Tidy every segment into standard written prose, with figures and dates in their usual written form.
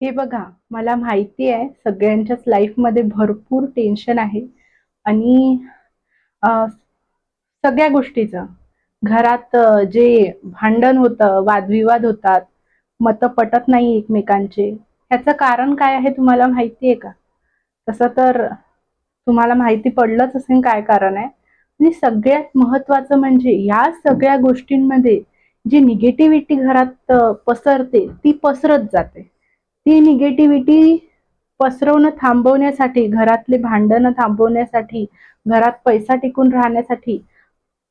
हे बघा, मला माहिती आहे सगळ्यांच्याच लाईफमध्ये भरपूर टेन्शन आहे आणि अ, सगळ्या गोष्टीचं. घरात जे भांडण होतं, वादविवाद होतात, मतं पटत नाही एकमेकांचे. ह्याचं कारण काय आहे तुम्हाला माहिती आहे का? तसं तर तुम्हाला माहिती पडलंच असेल काय कारण आहे. आणि सगळ्यात महत्त्वाचं म्हणजे या सगळ्या गोष्टींमध्ये जी निगेटिव्हिटी घरात पसरते, ती पसरत जाते. ती निगेटिव्हिटी पसरवणं थांबवण्यासाठी, घरातले भांडणं थांबवण्यासाठी, घरात पैसा टिकून राहण्यासाठी,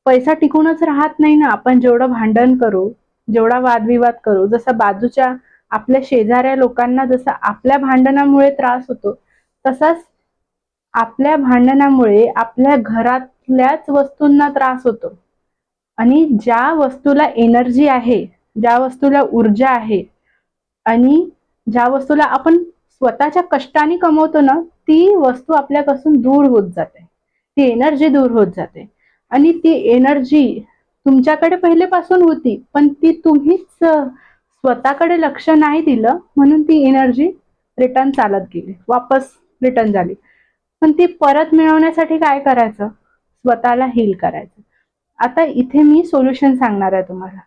पैसा टिकूनच राहत नाही ना, आपण जेवढं भांडण करू, जेवढा वादविवाद करू, जसं बाजूच्या आपल्या शेजाऱ्या लोकांना जसं आपल्या भांडणामुळे त्रास होतो, तसाच आपल्या भांडणामुळे आपल्या घरातल्याच वस्तूंना त्रास होतो. आणि ज्या वस्तूला एनर्जी आहे, ज्या वस्तूला ऊर्जा आहे आणि ज्या वस्तूला आपण स्वतःच्या कष्टाने कमवतो ना, ती वस्तू आपल्यापासून दूर होत जाते. ती एनर्जी दूर होत जाते आणि ती एनर्जी तुमच्याकडे पहिलेपासून होती, पण ती तुम्हीच स्वतःकडे लक्ष नाही दिलं, म्हणून ती एनर्जी रिटर्न चालत गेली, वापस रिटर्न झाली. पण ती परत मिळवण्यासाठी काय करायचं? स्वतःला हील करायचं. आता इथे मी सोल्युशन सांगणार आहे तुम्हाला.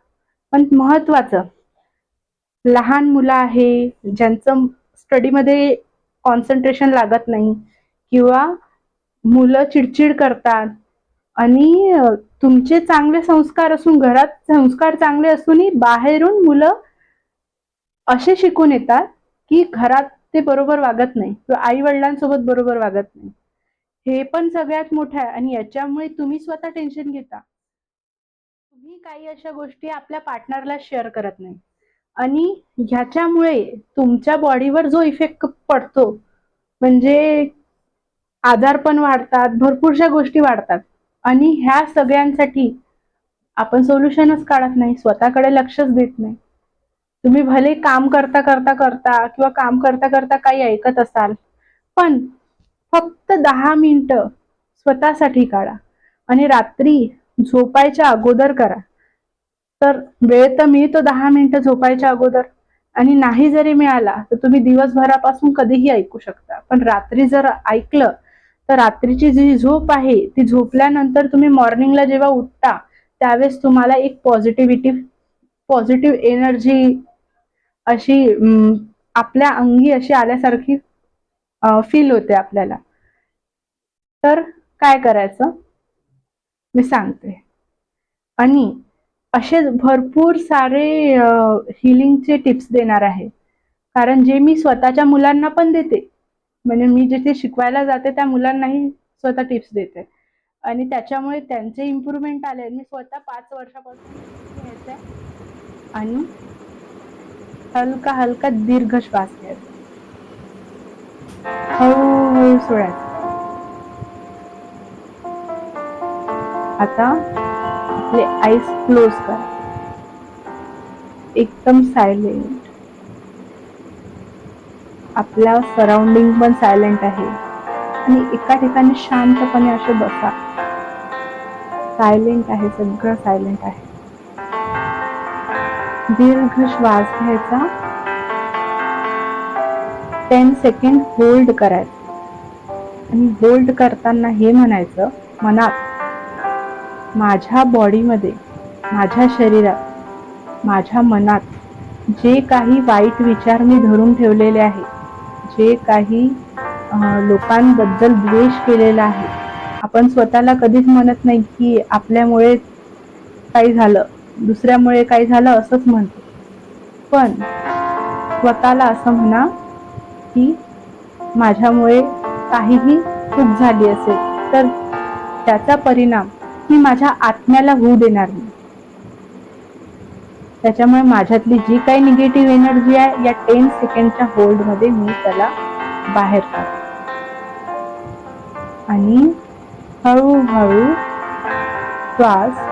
पण महत्वाचं, लहान मुलं आहे, ज्यांचं स्टडीमध्ये कॉन्सन्ट्रेशन लागत नाही किंवा मुलं चिडचिड करतात आणि तुमचे चांगले संस्कार असून, घरात संस्कार चांगले असूनही बाहेरून मुलं असे शिकून येतात की घरात ते बरोबर वागत नाही किंवा आई वडिलांसोबत बरोबर वागत नाही. हे पण सगळ्यात मोठं आहे आणि याच्यामुळे तुम्ही स्वतः टेन्शन घेता. तुम्ही काही अशा गोष्टी आपल्या पार्टनरला शेअर करत नाही आणि ह्याच्यामुळे तुमच्या बॉडीवर जो इफेक्ट पडतो, म्हणजे आजारपण वाढतात, भरपूरशा गोष्टी वाढतात आणि ह्या सगळ्यांसाठी आपण सोल्युशनच काढत नाही, स्वतःकडे लक्षच देत नाही. तुम्ही भले काम करता करता करता किंवा काम करता करता काही ऐकत असाल, पण फक्त 10 मिनिटं स्वतःसाठी काढा आणि रात्री झोपायच्या अगोदर करा. तर वेळ तर मिळतो 10 मिनिटं झोपायच्या अगोदर, आणि नाही जरी मिळाला तर तुम्ही दिवसभरापासून कधीही ऐकू शकता. पण रात्री जर ऐकलं तर रात्रीची जी झोप आहे, ती झोपल्यानंतर तुम्ही मॉर्निंगला जेव्हा उठता त्यावेळेस तुम्हाला एक पॉझिटिव्ह एनर्जी अशी आपल्या अंगी अशी आल्यासारखी फील होते आपल्याला. तर काय करायचं मी सांगते. आणि असे भरपूर सारे हिलिंगचे टिप्स देणार आहे, कारण जे मी स्वतःच्या मुलांना पण देते, म्हणजे मी जिथे शिकवायला जाते त्या मुलांनाही स्वतः टिप्स देते आणि त्याच्यामुळे त्यांचे इम्प्रूव्हमेंट आले. मी स्वतः 5 वर्षापासून घ्यायचंय आणि हलका हलका दीर्घ श्वास घ्यायचा, हळूहळू सोडायचा. आता आपले आईज क्लोज करा, एकदम सायलेंट. आपल्या सराउंडिंग पण सायलेंट आहे आणि एका ठिकाणी शांतपणे असे बसा. सायलेंट आहे, सगळं सायलेंट आहे. दीर्घ श्वास घ्यायचा, 10 सेकंड होल्ड करायचा आणि होल्ड करताना हे म्हणायचं मनात, माझ्या बॉडीमध्ये, माझ्या शरीरात, माझ्या मनात जे काही वाईट विचार मी धरून ठेवलेले आहे, जे काही लोकांबद्दल द्वेष केलेला आहे, आपण स्वतःला कधीच म्हणत नाही की आपल्यामुळे काही झालं, दुसऱ्यामुळे काही झालं असंच म्हणतो. पण स्वतःला असं म्हणा की माझ्यामुळे काहीही चूक झाली असेल तर त्याचा परिणाम मी माझ्या आत्म्याला होऊ देणार नाही. त्याच्यामुळे माझ्यातली जी काही निगेटिव्ह एनर्जी आहे, या 10 सेकंडच्या होल्डमध्ये मी त्याला बाहेर काढते आणि हळूहळू श्वास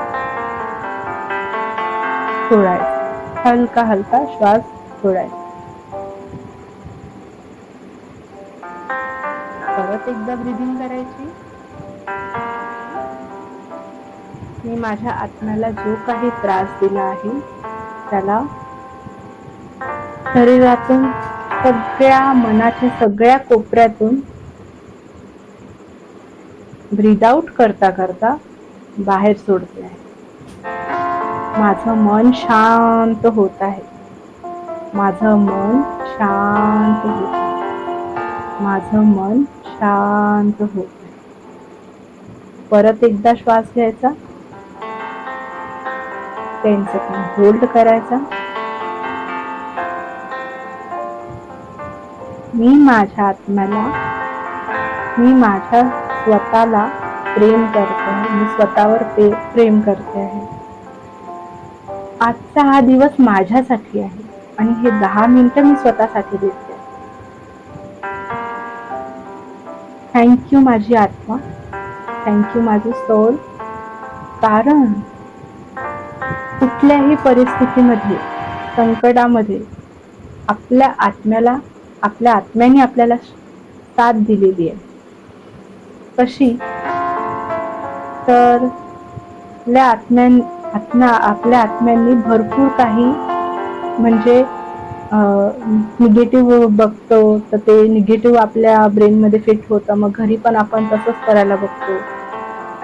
सोडायचा, हलका हलका श्वास सोडायचा. परत एकदा ब्रीदिंग करायची. मी माझ्या आत्म्याला जो काही त्रास दिला आहे त्याला शरीरातून सगळ्या मनाच्या सगळ्या कोपऱ्यातून ब्रीद आउट करता करता बाहेर सोडते आहे. माझं मन शांत होत आहे. माझं मन शांत होत आहे. माझं मन शांत होत आहे. परत एकदा श्वास घ्यायचा, 10 सेकंड होल्ड करायचा. मी माझ्या आत्म्याला, मी माझ्या स्वतःला प्रेम करते आहे. मी स्वतःवर प्रेम करते आहे. आजचा हा दिवस माझ्यासाठी आहे आणि हे 10 मिनिटं मी स्वतःसाठी देते. थँक्यू माझी आत्मा, थँक्यू माझं सोल. कारण कुठल्याही परिस्थितीमध्ये, संकटामध्ये आपल्या आत्म्याला, आपल्या आत्म्याने आपल्याला साथ दिलेली आहे. कशी तर आपल्या आत्म्यांनी भरपूर काही म्हणजे निगेटिव्ह बघतो तर ते निगेटिव्ह आपल्या ब्रेनमध्ये फिट होतं. मग घरी पण आपण तसंच करायला बघतो.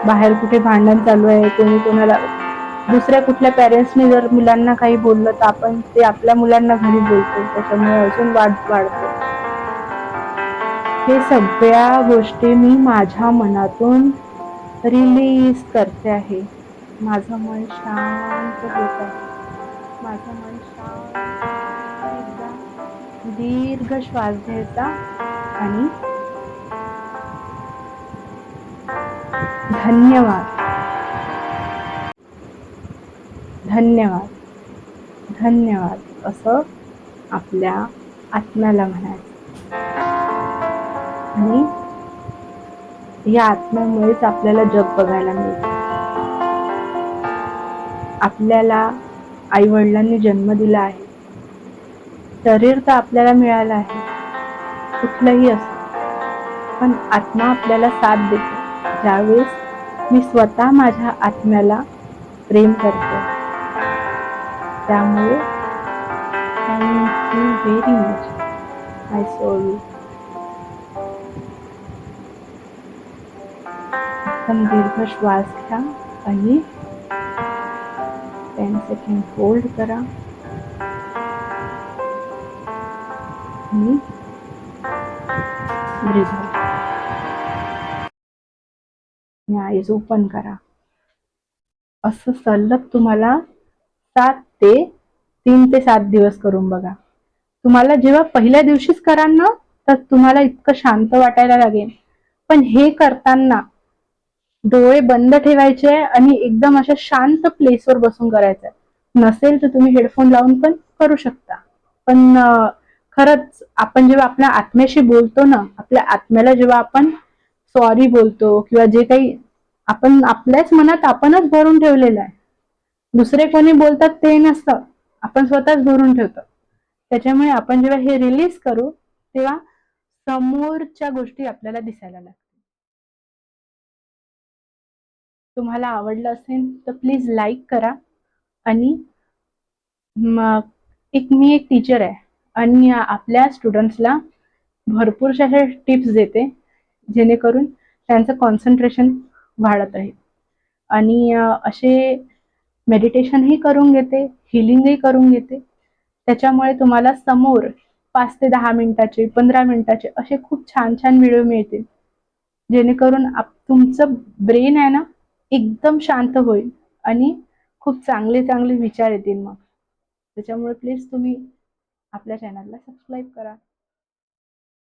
बाहेर कुठे भांडण चालू आहे, कोणी कोणाला, दुसऱ्या कुठल्या पॅरेंट्सने जर मुलांना काही बोललं तर आपण ते आपल्या मुलांना घरी बोलतो, त्याच्यामुळे अजून वाढतो. हे सगळ्या गोष्टी मी माझ्या मनातून रिलीज करते आहे. माझं मन शांत होत आहे. माझं मन शांत. एकदा दीर्घ श्वास घ्यायचा आणि धन्यवाद, धन्यवाद, धन्यवाद असं आपल्या आत्म्याला म्हणायचं. आणि या आत्म्यामुळेच आपल्याला जग बघायला मिळतं. आपल्याला आई वडिलांनी जन्म दिला आहे, शरीर तर आपल्याला मिळालं आहे, कुठलंही असो, पण आत्मा आपल्याला साथ देतो ज्यावेळेस मी स्वतः माझ्या आत्म्याला प्रेम करते. त्यामुळे थँक्यू व्हेरी मच माय सोल. एकदम दीर्घ श्वास घ्या आणि 10 सेकंड होल्ड करा आणि ब्रीथ आउट. आईज ओपन करा. असं सलग तुम्हाला 3 ते 7 दिवस करून बघा. तुम्हाला जेव्हा पहिल्या दिवशीच कराल ना तर तुम्हाला इतकं शांत वाटायला लागेल. पण हे करताना डोळे बंद ठेवायचे आणि एकदम अशा शांत प्लेसवर बसून करायचं. नसेल तर तुम्ही हेडफोन लावून पण करू शकता. पण खरंच आपण जेव्हा आपल्या आत्म्याशी बोलतो ना, आपल्या आत्म्याला जेव्हा आपण सॉरी बोलतो किंवा जे काही आपण आपल्याच मनात आपणच भरून ठेवलेलं आहे, दुसरे कोणी बोलतात ते नसतं, आपण स्वतःच भरून ठेवतो. त्याच्यामुळे आपण जेव्हा हे रिलीज करू तेव्हा समोरच्या गोष्टी आपल्याला दिसायला लागतात. तुम्हाला आवडलं असेल तर प्लीज लाईक करा. आणि मी एक टीचर आहे आणि आपल्या स्टुडंट्सला भरपूरशा अशा टिप्स देते जेणेकरून त्यांचं कॉन्सन्ट्रेशन वाढत आहे. आणि असे मेडिटेशनही करून घेते, हिलिंगही करून घेते. त्याच्यामुळे तुम्हाला समोर 5 ते 10 मिनिटाचे, 15 मिनिटाचे असे खूप छान छान व्हिडिओ मिळतील, जेणेकरून तुमचं ब्रेन आहे ना एकदम शांत होईल आणि खूप चांगले चांगले विचार येतील. मग त्याच्यामुळे प्लीज तुम्ही आपल्या चॅनलला सबस्क्राईब करा.